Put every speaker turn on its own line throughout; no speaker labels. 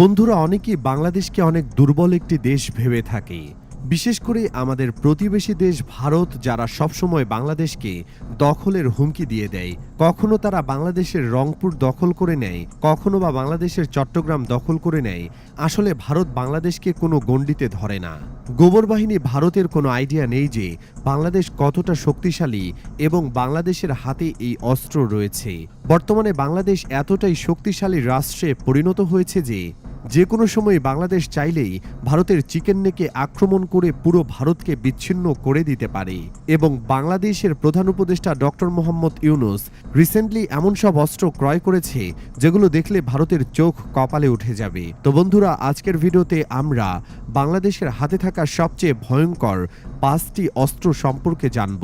বন্ধুরা, অনেকেই বাংলাদেশকে অনেক দুর্বল একটি দেশ ভেবে থাকে। বিশেষ করে আমাদের প্রতিবেশী দেশ ভারত, যারা সবসময় বাংলাদেশকে দখলের হুমকি দিয়ে দেয়। কখনো তারা বাংলাদেশের রংপুর দখল করে নেয়, কখনো বা বাংলাদেশের চট্টগ্রাম দখল করে নেয়। আসলে ভারত বাংলাদেশকে কোনো গণ্ডিতে ধরে না। গোবর বাহিনী ভারতের কোনো আইডিয়া নেই যে বাংলাদেশ কতটা শক্তিশালী এবং বাংলাদেশের হাতে এই অস্ত্র রয়েছে। বর্তমানে বাংলাদেশ এতটাই শক্তিশালী রাষ্ট্রে পরিণত হয়েছে যে কোনো সময় বাংলাদেশ চাইলেই ভারতের চিকেন নেকে আক্রমণ করে পুরো ভারতকে বিচ্ছিন্ন করে দিতে পারে। এবং বাংলাদেশের প্রধান উপদেষ্টা ডক্টর মোহাম্মদ ইউনূস রিসেন্টলি এমন সব অস্ত্র ক্রয় করেছে যেগুলো দেখলে ভারতের চোখ কপালে উঠে যাবে। তো বন্ধুরা, আজকের ভিডিওতে আমরা বাংলাদেশের হাতে থাকা সবচেয়ে ভয়ঙ্কর 5টি অস্ত্র সম্পর্কে জানব।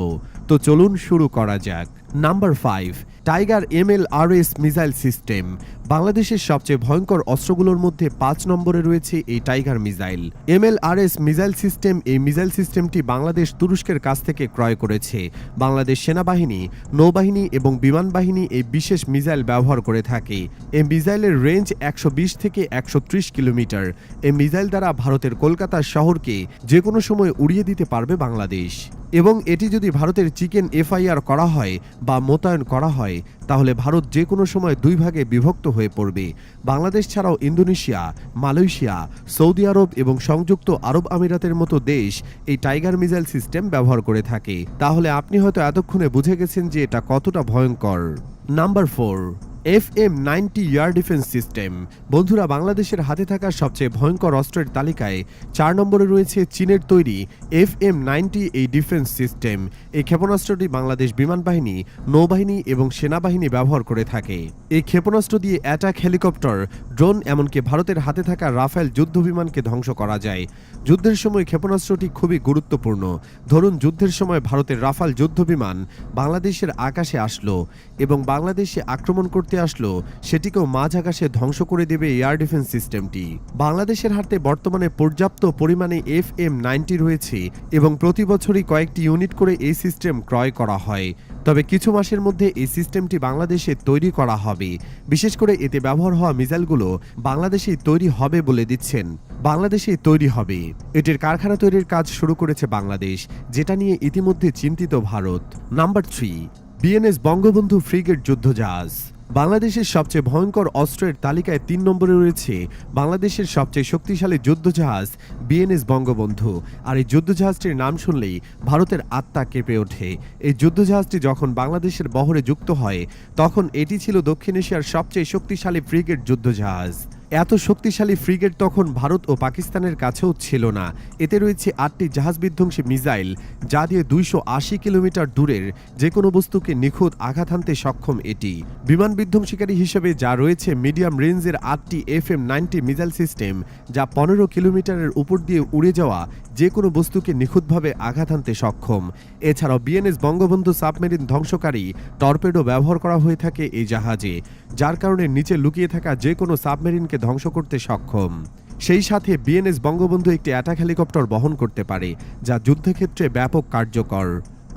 তো চলুন শুরু করা যাক। Number 5, tiger MLRS missile system. বাংলাদেশের সবচেয়ে ভয়ঙ্কর অস্ত্রগুলোর মধ্যে 5 নম্বরে রয়েছে এই tiger missile. MLRS missile system, এই মিসাইল সিস্টেমটি বাংলাদেশ তুরস্কের কাছ থেকে ক্রয় করেছে। বাংলাদেশ সেনাবাহিনী, নৌবাহিনী এবং বিমান বাহিনী এই বিশেষ মিসাইল ব্যবহার করে থাকে। এই মিসাইলের রেঞ্জ 120 থেকে 130 কিলোমিটার। এই মিসাইল দ্বারা ভারতের কলকাতা শহরকে যে কোনো সময় উড়িয়ে দিতে পারবে বাংলাদেশ। এবং এটি যদি ভারতের চিকেন FIR করা হয় বা মোতায়েন করা হয়, তাহলে ভারত যে কোনো সময় 2 ভাগে বিভক্ত হয়ে পড়বে। বাংলাদেশ ছাড়াও ইন্দোনেশিয়া, মালয়েশিয়া, সৌদি আরব এবং সংযুক্ত আরব আমিরাতের মতো দেশ এই টাইগার মিসাইল সিস্টেম ব্যবহার করে থাকে। তাহলে আপনি হয়তো এতক্ষণে বুঝে গেছেন যে এটা কতটা ভয়ঙ্কর। Number 4, FM-90 air defence system. বন্ধুরা, বাংলাদেশের হাতে থাকা সবচেয়ে ভয়ঙ্কর অস্ত্রের তালিকায় 4 নম্বরে রয়েছে চীনের তৈরি FM-90 এই ডিফেন্স সিস্টেম। এই ক্ষেপণাস্ত্রটি বাংলাদেশ বিমান বাহিনী, নৌবাহিনী এবং সেনাবাহিনী ব্যবহার করে থাকে। এই ক্ষেপণাস্ত্র দিয়ে অ্যাটাক হেলিকপ্টার, ড্রোন, এমনকি ভারতের হাতে থাকা রাফেল যুদ্ধ বিমানকে ধ্বংস করা যায়। যুদ্ধের সময় ক্ষেপণাস্ত্রটি খুবই গুরুত্বপূর্ণ। ধরুন, যুদ্ধের সময় ভারতের রাফাল যুদ্ধ বিমান বাংলাদেশের আকাশে আসলো এবং বাংলাদেশে আক্রমণ করতে আসলো, সেটিকেও মাঝ আকাশে ধ্বংস করে দেবে এয়ার ডিফেন্স সিস্টেমটি। বাংলাদেশের হাতে বর্তমানে পর্যাপ্ত পরিমাণে FM-90 রয়েছে এবং প্রতি বছরই কয়েকটি ইউনিট করে এই সিস্টেম ক্রয় করা হয়। তবে কিছু মাসের মধ্যে এই সিস্টেমটি বাংলাদেশে তৈরি করা হবে। বিশেষ করে এতে ব্যবহার হওয়া মিসাইলগুলো বাংলাদেশেই তৈরি হবে বলে দিচ্ছেন। বাংলাদেশেই তৈরি হবে। এটির কারখানা তৈরির কাজ শুরু করেছে বাংলাদেশ, যেটা নিয়ে ইতিমধ্যে চিন্তিত Bharat. Number 3, BNS Bangabandhu frigate যুদ্ধজাহাজ। বাংলাদেশের সবচেয়ে ভয়ঙ্কর অস্ত্রের তালিকায় 3 নম্বরে রয়েছে বাংলাদেশের সবচেয়ে শক্তিশালী যুদ্ধজাহাজ BNS বঙ্গবন্ধু। আর এই যুদ্ধজাহাজটির নাম শুনলেই ভারতের আত্মা কেঁপে ওঠে। এই যুদ্ধজাহাজটি যখন বাংলাদেশের বহরে যুক্ত হয়, তখন এটি ছিল দক্ষিণ এশিয়ার সবচেয়ে শক্তিশালী ফ্রিগেট যুদ্ধজাহাজ। এত শক্তিশালী ফ্রিগেট তখন ভারত ও পাকিস্তানের কাছেও ছিল না। এতে রয়েছে 8টি জাহাজ বিধ্বংসী মিসাইল, যা দিয়ে 280 কিলোমিটার দূরের যে কোনো বস্তুকে নিখুঁত আঘাত হানতে সক্ষম এটি। বিমান বিধ্বংসীকারী হিসেবে যা রয়েছে মিডিয়াম রেঞ্জের 8টি FM-90 মিসাইল সিস্টেম, যা 15 কিলোমিটারের উপর দিয়ে উড়ে যাওয়া যে কোনো বস্তুকে নিখুঁতভাবে আঘাত হানতে সক্ষম। এছাড়াও BNS বঙ্গবন্ধু সাবমেরিন ধ্বংসকারী টর্পেডো ব্যবহার করা হয়ে থাকে এই জাহাজে, যার কারণে নিচে লুকিয়ে থাকা যে কোনো সাবমেরিনকে ধ্বংস করতে সক্ষম। সেই সাথে BNS বঙ্গবন্ধু একটি অ্যাটাক হেলিকপ্টার বহন করতে পারে, যা যুদ্ধক্ষেত্রে ব্যাপক কার্যকর।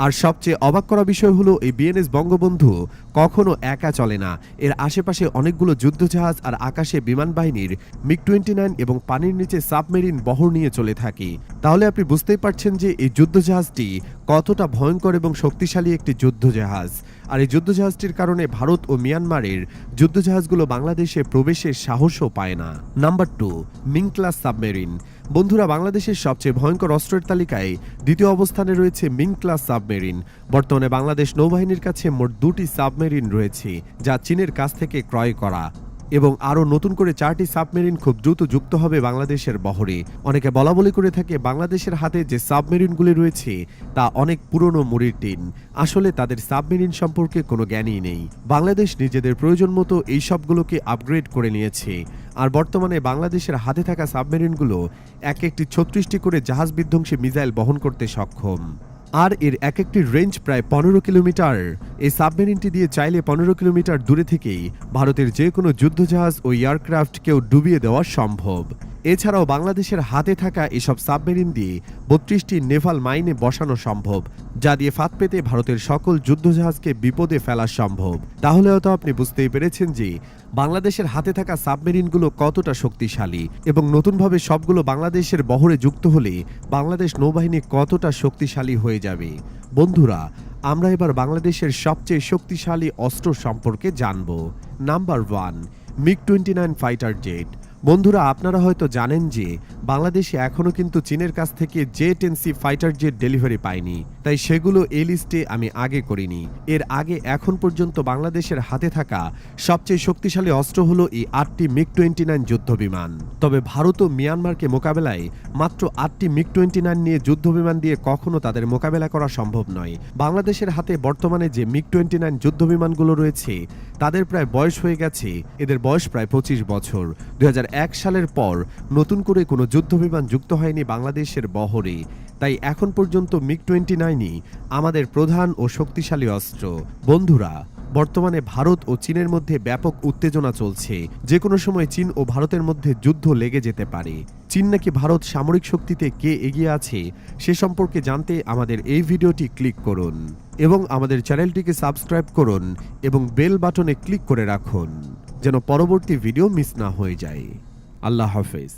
আর সবচেয়ে অবাক করা বিষয় হলো, এই BNS বঙ্গবন্ধু কখনো একা চলে না। এর আশেপাশে অনেকগুলো যুদ্ধজাহাজ আর আকাশে বিমান বাহিনীর MiG-29 এবং পানির নিচে সাবমেরিন বহর নিয়ে চলে থাকে। তাহলে আপনি বুঝতেই পারছেন যে এই যুদ্ধজাহাজটি কতটা ভয়ঙ্কর এবং শক্তিশালী একটি যুদ্ধজাহাজ। আর এই যুদ্ধজাহাজটির কারণে ভারত ও মিয়ানমারের যুদ্ধজাহাজগুলো বাংলাদেশে প্রবেশের সাহসও পায় না। Number 2, Ming class submarine. বন্ধুরা, বাংলাদেশের সবচেয়ে ভয়ঙ্কর অস্ত্রের তালিকায় 2য় অবস্থানে রয়েছে মিং ক্লাস সাবমেরিন। বর্তমানে বাংলাদেশ নৌবাহিনীর কাছে মোট 2টি সাবমেরিন রয়েছে, যা চীনের কাছ থেকে ক্রয় করা। এবং আরও নতুন করে 4টি সাবমেরিন খুব দ্রুত যুক্ত হবে বাংলাদেশের বহরে। অনেকে বলাবলি করে থাকে বাংলাদেশের হাতে যে সাবমেরিনগুলি রয়েছে তা অনেক পুরনো মুড়ির টিন। আসলে তাদের সাবমেরিন সম্পর্কে কোনো জ্ঞানই নেই। বাংলাদেশ নিজেদের প্রয়োজন মতো এই সবগুলোকে আপগ্রেড করে নিয়েছে। আর বর্তমানে বাংলাদেশের হাতে থাকা সাবমেরিনগুলো এক একটি 36টি করে জাহাজ বিধ্বংসী মিসাইল বহন করতে সক্ষম। আর এর এক একটি রেঞ্জ প্রায় 15 কিলোমিটার। এই সাবমেরিনটি দিয়ে চাইলে 15 কিলোমিটার দূরে থেকেই ভারতের যে কোনো যুদ্ধজাহাজ ও এয়ারক্রাফটকেও ডুবিয়ে দেওয়া সম্ভব। এছাড়াও বাংলাদেশের হাতে থাকা এসব সাবমেরিন দিয়ে ৩২টি নেভাল মাইনে বসানো সম্ভব, যা দিয়ে ফাঁদ পেতে ভারতের সকল যুদ্ধজাহাজকে বিপদে ফেলা সম্ভব। তাহলে হয়তো আপনি বুঝতেই পেরেছেন যে বাংলাদেশের হাতে থাকা সাবমেরিনগুলো কতটা শক্তিশালী এবং নতুনভাবে সবগুলো বাংলাদেশের বহরে যুক্ত হলে বাংলাদেশ নৌবাহিনী কতটা শক্তিশালী হয়ে যাবে। বন্ধুরা, আমরা এবার বাংলাদেশের সবচেয়ে শক্তিশালী অস্ত্র সম্পর্কে জানব। Number 1, MiG-29 fighter jet. বন্ধুরা, আপনারা হয়তো জানেন যে বাংলাদেশে এখনও কিন্তু চীনের কাছ থেকে J-10C ফাইটার জেট ডেলিভারি পায়নি, তাই সেগুলো এই লিস্টে আমি আগে করিনি। এর আগে এখন পর্যন্ত বাংলাদেশের হাতে থাকা সবচেয়ে শক্তিশালী অস্ত্র হলো এই 8টি MiG-29 যুদ্ধবিমান। তবে ভারত ও মিয়ানমারকে মোকাবেলায় মাত্র 8টি MiG-29 নিয়ে যুদ্ধবিমান দিয়ে কখনো তাদের মোকাবেলা করা সম্ভব নয়। বাংলাদেশের হাতে বর্তমানে যে MiG-29 যুদ্ধবিমানগুলো রয়েছে তাদের প্রায় বয়স হয়ে গেছে, এদের বয়স প্রায় 25 বছর। 2001 সালের পর নতুন করে কোনো যুদ্ধবিমান যুক্ত হয়নি বাংলাদেশের বহরে, তাই এখন পর্যন্ত MiG-29ই আমাদের প্রধান ও শক্তিশালী অস্ত্র। বন্ধুরা, বর্তমানে ভারত ও চীনের মধ্যে ব্যাপক উত্তেজনা চলছে। যে কোনো সময় চীন ও ভারতের মধ্যে যুদ্ধ লেগে যেতে পারে। চীন নাকি ভারত সামরিক শক্তিতে কে এগিয়ে আছে সে সম্পর্কে জানতে আমাদের এই ভিডিওটি ক্লিক করুন এবং আমাদের চ্যানেলটিকে সাবস্ক্রাইব করুন এবং বেল বাটনে ক্লিক করে রাখুন যেন পরবর্তী ভিডিও মিস না হয়ে যায়। আল্লাহ হাফেজ।